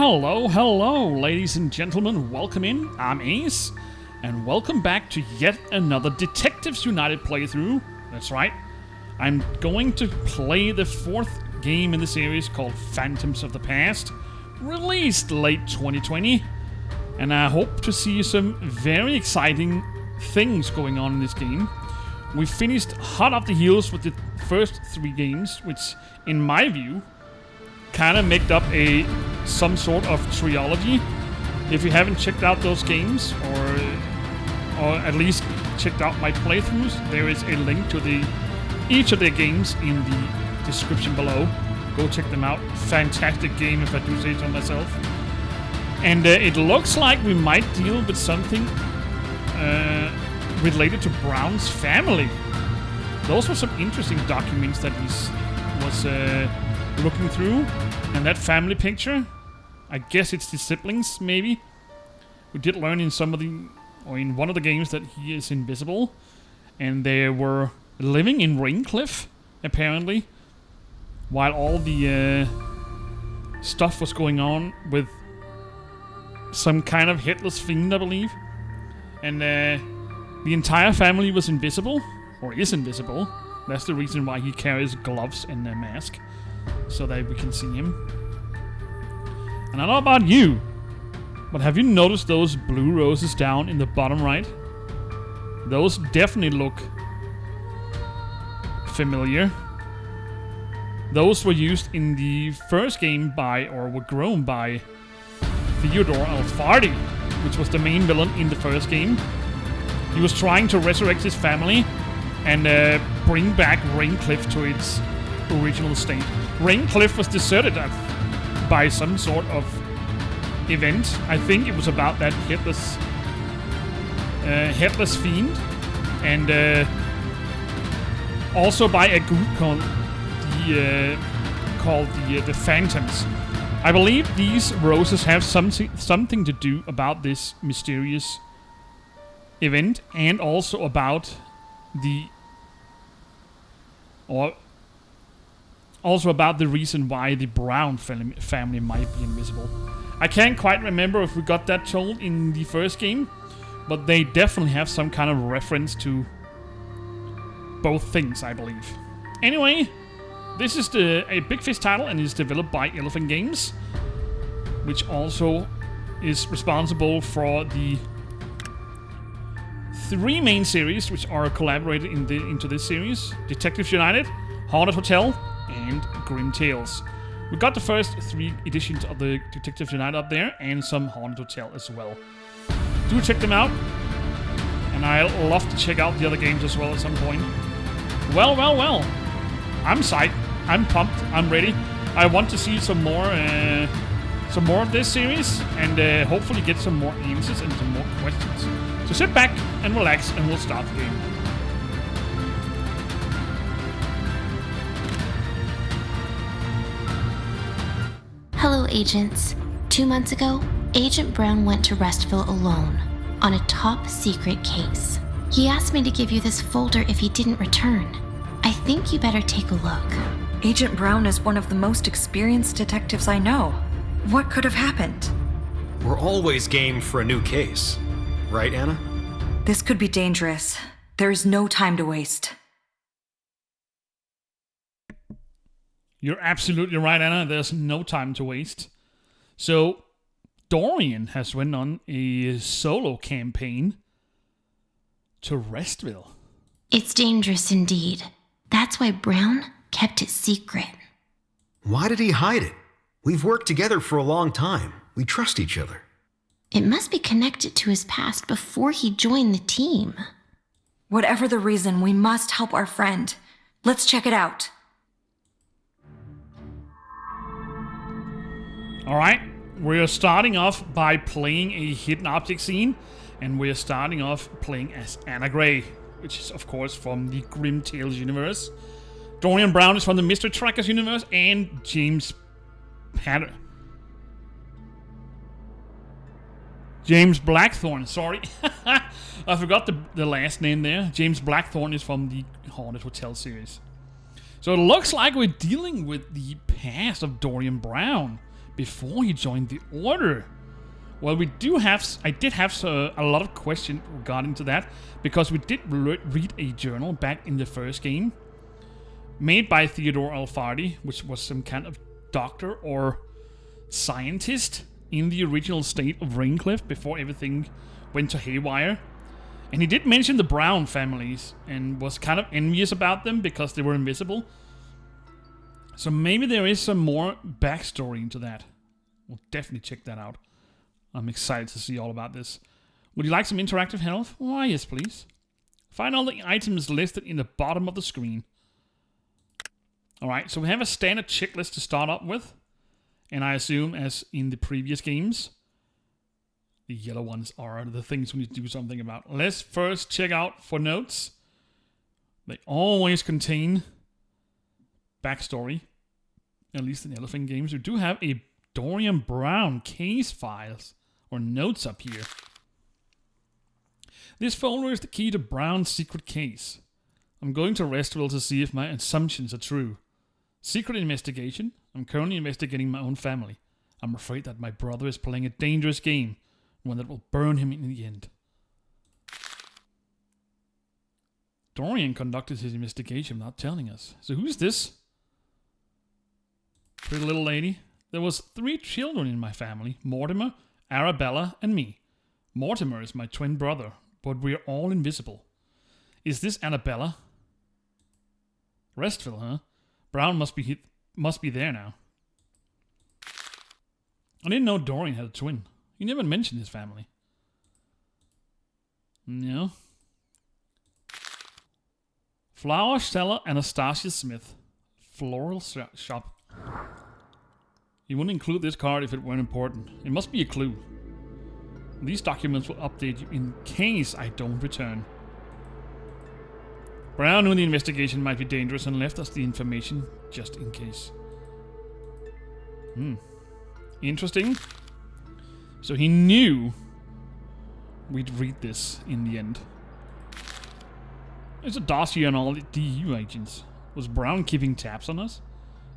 Hello, ladies and gentlemen. Welcome in. I'm Ace, and welcome back to yet another Detectives United playthrough. That's right. I'm going to play the fourth game in the series called Phantoms of the Past, released late 2020, and I hope to see some very exciting things going on in this game. We finished hot off the heels with the first three games, which, in my view, kind of made up some sort of trilogy. If you haven't checked out those games, or at least checked out my playthroughs, there is a link to each of their games in the description below. Go check them out. Fantastic game, if I do say so myself. And it looks like we might deal with something related to Brown's family. Those were some interesting documents that he was looking through. And that family picture, I guess it's the siblings, maybe. We did learn in in one of the games that he is invisible. And they were living in Raincliff, apparently. While all the stuff was going on with some kind of headless fiend, I believe. And the entire family was invisible, or is invisible. That's the reason why he carries gloves and a mask, so that we can see him. And I don't know about you, but have you noticed those blue roses down in the bottom right? Those definitely look familiar. Those were used in the first game were grown by Theodore Alfardi, which was the main villain in the first game. He was trying to resurrect his family and bring back Raincliff to its original state. Raincliff was deserted by some sort of event. I think it was about that headless fiend, and also by a group called the Phantoms. I believe these roses have something to do about this mysterious event, and also about the reason why the Brown family might be invisible. I can't quite remember if we got that told in the first game, but they definitely have some kind of reference to both things, I believe. Anyway, this is a Big Fish title and is developed by Elephant Games, which also is responsible for the three main series which are collaborated into this series: Detectives United, Haunted Hotel, and Grim Tales. We got the first three editions of the Detectives United up there, and some Haunted Hotel as well. Do check them out, and I'll love to check out the other games as well at some point. Well. I'm psyched. I'm pumped. I'm ready. I want to see some more of this series, and hopefully get some more answers and some more questions. So sit back and relax, and we'll start the game. Hello, agents. 2 months ago, Agent Brown went to Restville alone on a top-secret case. He asked me to give you this folder if he didn't return. I think you better take a look. Agent Brown is one of the most experienced detectives I know. What could have happened? We're always game for a new case. Right, Anna? This could be dangerous. There is no time to waste. You're absolutely right, Anna. There's no time to waste. So, Dorian has went on a solo campaign to Restville. It's dangerous indeed. That's why Brown kept it secret. Why did he hide it? We've worked together for a long time. We trust each other. It must be connected to his past before he joined the team. Whatever the reason, we must help our friend. Let's check it out. Alright, we're starting off by playing a hidden object scene, and we're starting off playing as Anna Gray, which is of course from the Grim Tales universe. Dorian Brown is from the Mystery Trackers universe, and James Blackthorne, sorry. I forgot the last name there. James Blackthorne is from the Haunted Hotel series. So it looks like we're dealing with the past of Dorian Brown, before he joined the Order. Well, I did have a lot of questions regarding to that, because we did read a journal back in the first game, made by Theodore Alfardi, which was some kind of doctor or scientist in the original state of Raincliff before everything went to haywire. And he did mention the Brown families and was kind of envious about them because they were invisible. So maybe there is some more backstory into that. We'll definitely check that out. I'm excited to see all about this. Would you like some interactive help? Why, yes, please. Find all the items listed in the bottom of the screen. Alright, so we have a standard checklist to start up with. And I assume, as in the previous games, the yellow ones are the things we need to do something about. Let's first check out for notes. They always contain backstory. At least in Elephant games. We do have a Dorian Brown case files, or notes up here. This folder is the key to Brown's secret case. I'm going to Restville to see if my assumptions are true. Secret investigation. I'm currently investigating my own family. I'm afraid that my brother is playing a dangerous game, one that will burn him in the end. Dorian conducted his investigation without telling us. So who's this? Pretty little lady. There was 3 children in my family, Mortimer, Arabella, and me. Mortimer is my twin brother, but we're all invisible. Is this Annabella? Restville, huh? Brown must be there now. I didn't know Dorian had a twin. He never mentioned his family. No. Flower seller Anastasia Smith. Floral shop. You wouldn't include this card if it weren't important. It must be a clue. These documents will update you in case I don't return. Brown knew the investigation might be dangerous and left us the information just in case. Interesting. So he knew we'd read this in the end. There's a dossier on all the DU agents. Was Brown keeping tabs on us?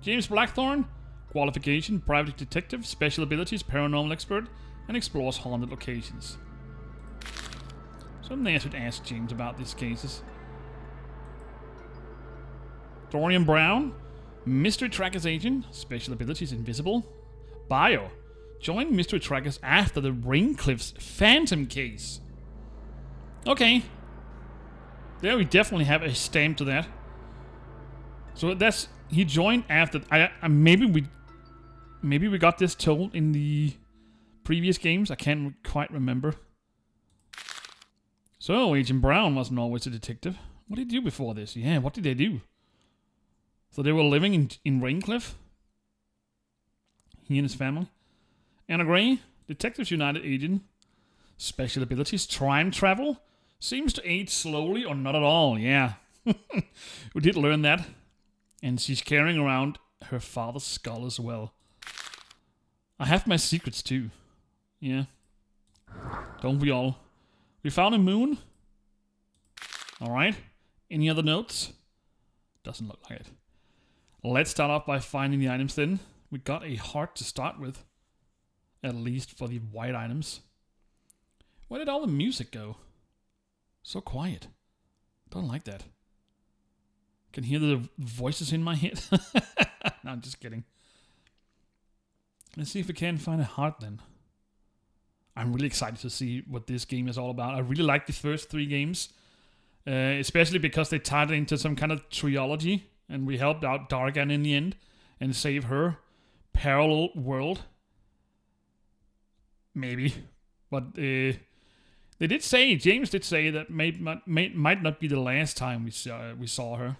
James Blackthorne? Qualification, private detective, special abilities, paranormal expert, and explores haunted locations. Something I should ask James about these cases. Dorian Brown, Mystery Trackers agent, special abilities, invisible. Bio, joined Mystery Trackers after the Raincliff's Phantom case. Okay. There we definitely have a stamp to that. So that's, he joined after, maybe we got this told in the previous games. I can't quite remember. So, Agent Brown wasn't always a detective. What did he do before this? Yeah, what did they do? So they were living in Raincliff? He and his family. Anna Gray, Detectives United agent. Special abilities, time travel. Seems to age slowly or not at all, yeah. We did learn that. And she's carrying around her father's skull as well. I have my secrets too. Yeah. Don't we all? We found a moon. Alright. Any other notes? Doesn't look like it. Let's start off by finding the items then. We got a heart to start with. At least for the white items. Where did all the music go? So quiet. Don't like that. Can hear the voices in my head. No, I'm just kidding. Let's see if we can find a heart then. I'm really excited to see what this game is all about. I really like the first 3 games. Especially because they tied it into some kind of trilogy. And we helped out Dargan in the end. And save her parallel world. Maybe. But they did say, James did say that might not be the last time we saw her.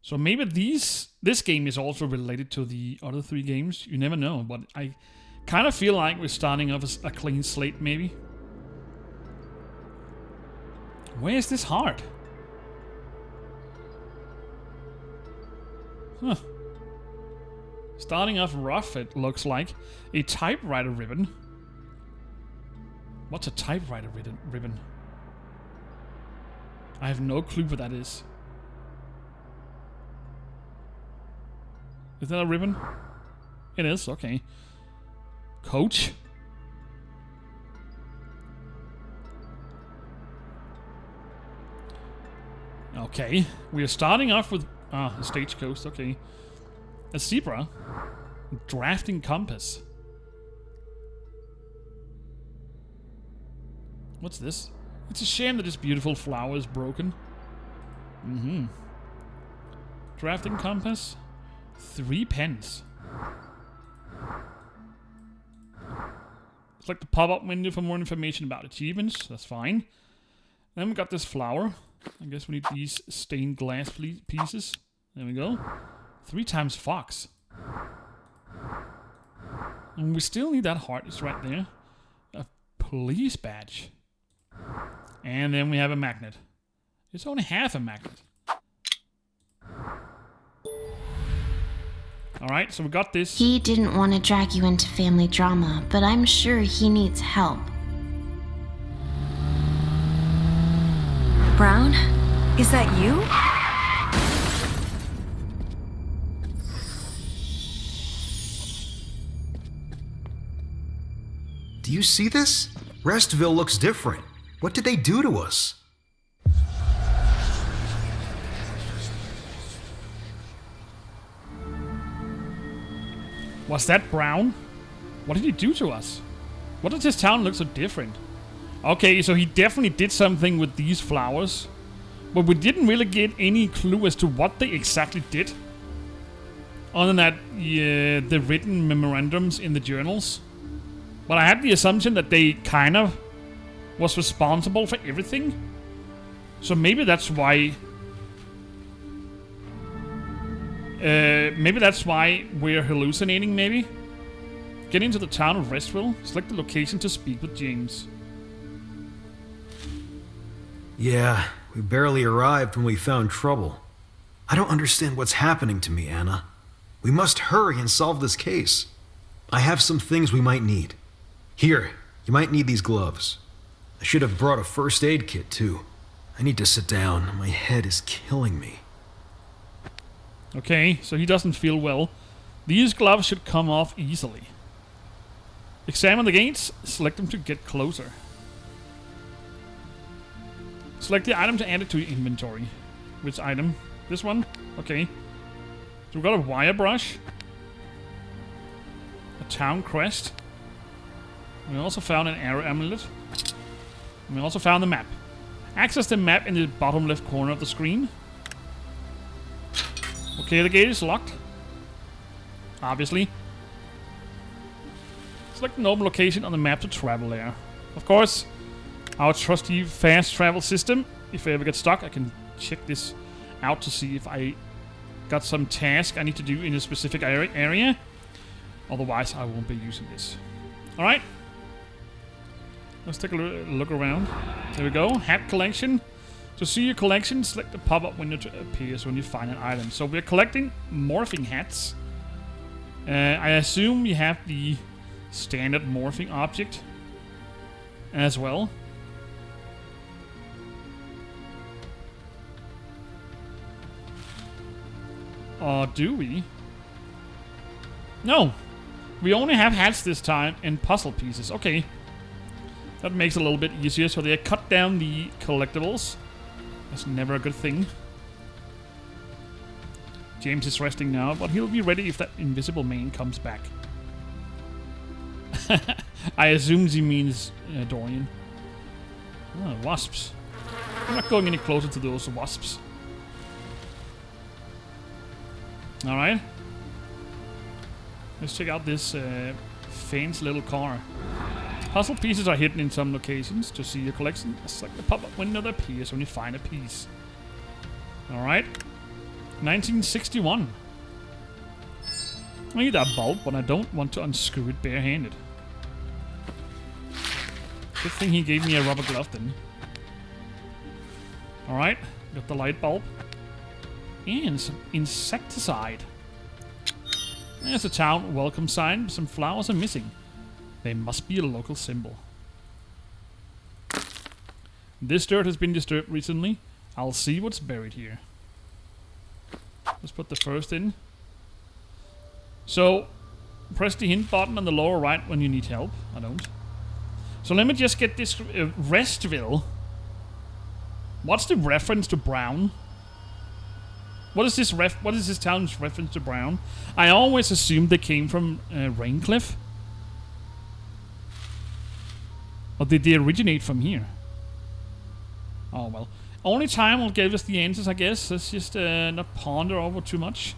So maybe this game is also related to the other 3 games. You never know, but I kind of feel like we're starting off as a clean slate, maybe. Where's this heart? Huh. Starting off rough, it looks like. A typewriter ribbon. What's a typewriter ribbon? I have no clue what that is. Is that a ribbon? It is, okay. Coach? Okay, we are starting off with a stagecoach, okay. A zebra. Drafting compass. What's this? It's a shame that this beautiful flower is broken. Drafting compass. 3 pence. It's like the pop-up window for more information about achievements. That's fine. Then we got this flower. I guess we need these stained glass pieces. There we go. 3 times fox. And we still need that heart. It's right there. A police badge. And then we have a magnet. It's only half a magnet. Alright, so we got this. He didn't want to drag you into family drama, but I'm sure he needs help. Brown? Is that you? Do you see this? Restville looks different. What did they do to us? Was that Brown? What did he do to us? What does his town look so different? Okay, so he definitely did something with these flowers. But we didn't really get any clue as to what they exactly did. Other than that, the written memorandums in the journals. But I had the assumption that they kind of was responsible for everything. So maybe that's why... maybe that's why we're hallucinating, maybe? Get into the town of Restville. Select the location to speak with James. Yeah, we barely arrived when we found trouble. I don't understand what's happening to me, Anna. We must hurry and solve this case. I have some things we might need. Here, you might need these gloves. I should have brought a first aid kit, too. I need to sit down. My head is killing me. Okay, so he doesn't feel well. These gloves should come off easily. Examine the gates. Select them to get closer. Select the item to add it to your inventory. Which item? This one? Okay. So we've got a wire brush. A town crest. We also found an arrow amulet. And we also found the map. Access the map in the bottom left corner of the screen. Okay, the gate is locked. Obviously. Select an open location on the map to travel there. Of course, our trusty fast travel system. If I ever get stuck, I can check this out to see if I got some task I need to do in a specific area. Otherwise, I won't be using this. Alright. Let's take a look around. There we go. Hat collection. To see your collection, select the pop-up window to appear when you find an item. So we're collecting morphing hats. I assume you have the standard morphing object as well. Or do we? No. We only have hats this time and puzzle pieces. Okay. That makes it a little bit easier. So they cut down the collectibles. That's never a good thing. James is resting now, but he'll be ready if that invisible man comes back. I assume he means Dorian. Oh, wasps. I'm not going any closer to those wasps. Alright. Let's check out this fancy little car. Puzzle pieces are hidden in some locations. To see your collection, select the pop-up window that appears when you find a piece. Alright. 1961. I need that bulb, but I don't want to unscrew it barehanded. Good thing he gave me a rubber glove then. Alright, got the light bulb. And some insecticide. There's a town welcome sign, but some flowers are missing. They must be a local symbol. This dirt has been disturbed recently. I'll see what's buried here. Let's put the first in. So, press the hint button on the lower right when you need help. I don't. So let me just get this Restville. What's the reference to Brown? What is this town's reference to Brown? I always assumed they came from Raincliff. Or did they originate from here? Oh well. Only time will give us the answers, I guess. Let's just not ponder over too much.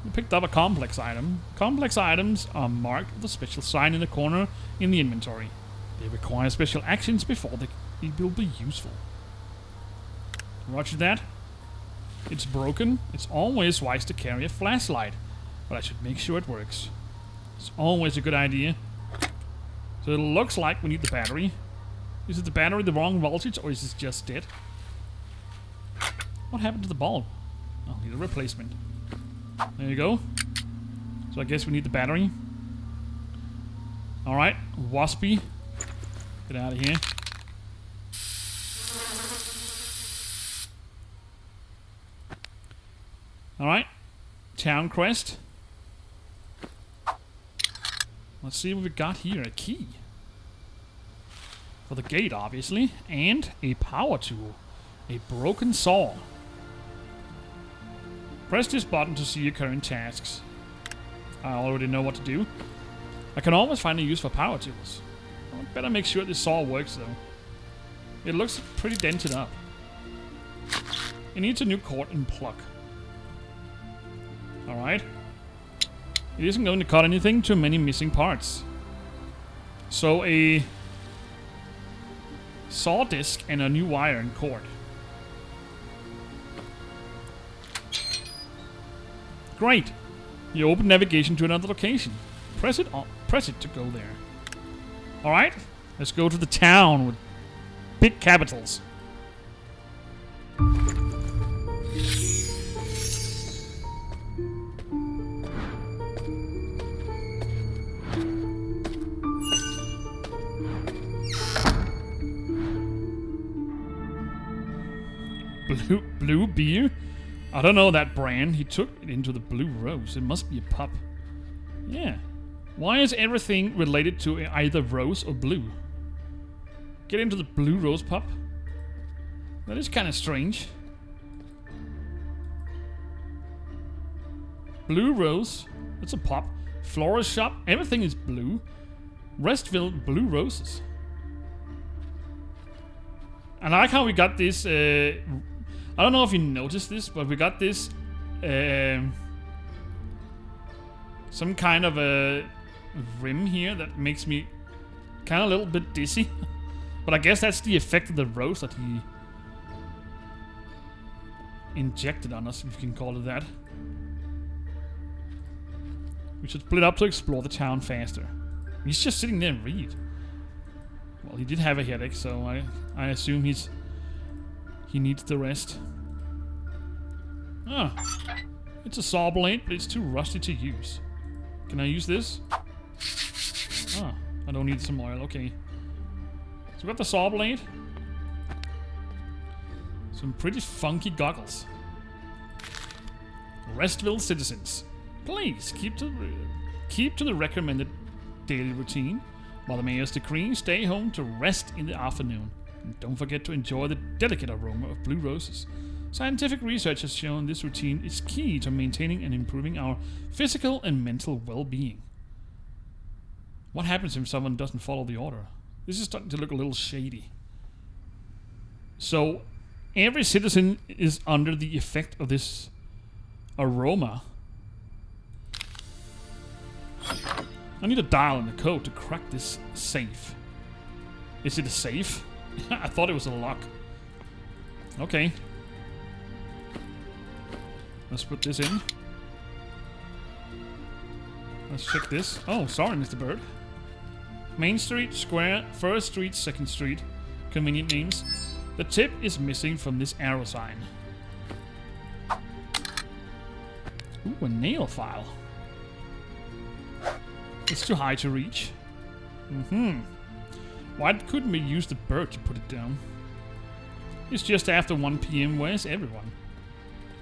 We picked up a complex item. Complex items are marked with a special sign in the corner in the inventory. They require special actions before they will be useful. Roger that. It's broken. It's always wise to carry a flashlight, but I should make sure it works. It's always a good idea. So it looks like we need the battery. Is it the battery the wrong voltage, or is it just dead? What happened to the bulb? Oh, need a replacement. There you go. So I guess we need the battery. Alright, Waspy. Get out of here. Alright. Town crest. Let's see what we got here. A key. For the gate, obviously. And a power tool. A broken saw. Press this button to see your current tasks. I already know what to do. I can always find a use for power tools. I better make sure this saw works though. It looks pretty dented up. It needs a new cord and plug. Alright. It isn't going to cut anything, too many missing parts. So a saw disc and a new wire and cord. Great. You open navigation to another location. Press it to go there. Alright, let's go to the town with big capitals. Blue beer? I don't know that brand. He took it into the Blue Rose. It must be a pub. Yeah. Why is everything related to either rose or blue? Get into the Blue Rose pub? That is kind of strange. Blue Rose. That's a pub. Florist shop. Everything is blue. Restville Blue Roses. I like how we got this... I don't know if you noticed this, but we got this... some kind of a rim here that makes me kind of a little bit dizzy. But I guess that's the effect of the rose that he injected on us, if you can call it that. We should split up to explore the town faster. He's just sitting there and read. Well, he did have a headache, so I assume he needs the rest. Ah, it's a saw blade, but it's too rusty to use. Can I use this? Ah, I don't need some oil. Okay. So we got the saw blade. Some pretty funky goggles. Restville citizens, please keep to the recommended daily routine. While the mayor's decree, stay home to rest in the afternoon. And don't forget to enjoy the delicate aroma of blue roses. Scientific research has shown this routine is key to maintaining and improving our physical and mental well-being. What happens if someone doesn't follow the order? This is starting to look a little shady. So, every citizen is under the effect of this aroma. I need a dial in the code to crack this safe. Is it a safe? I thought it was a lock. Okay. Let's put this in. Let's check this. Oh, sorry, Mr. Bird. Main Street, Square, 1st Street, 2nd Street. Convenient names. The tip is missing from this arrow sign. Ooh, a nail file. It's too high to reach. Why couldn't we use the bird to put it down? It's just after 1 PM. Where's everyone?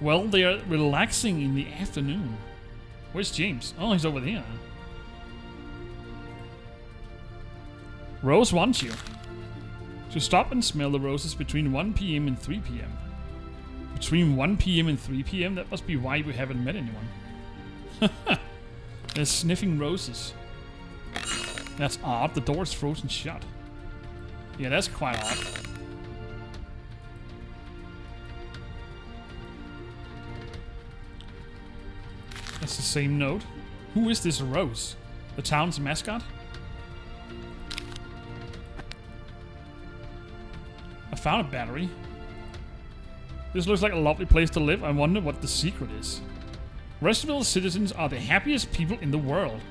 Well, they are relaxing in the afternoon. Where's James? Oh, he's over there. Rose wants you to stop and smell the roses between 1 p.m. and 3 p.m. Between 1 p.m. and 3 p.m.? That must be why we haven't met anyone. They're sniffing roses. That's odd. The door's frozen shut. Yeah, that's quite odd. That's the same note. Who is this Rose? The town's mascot? I found a battery. This looks like a lovely place to live. I wonder what the secret is. Restville citizens are the happiest people in the world.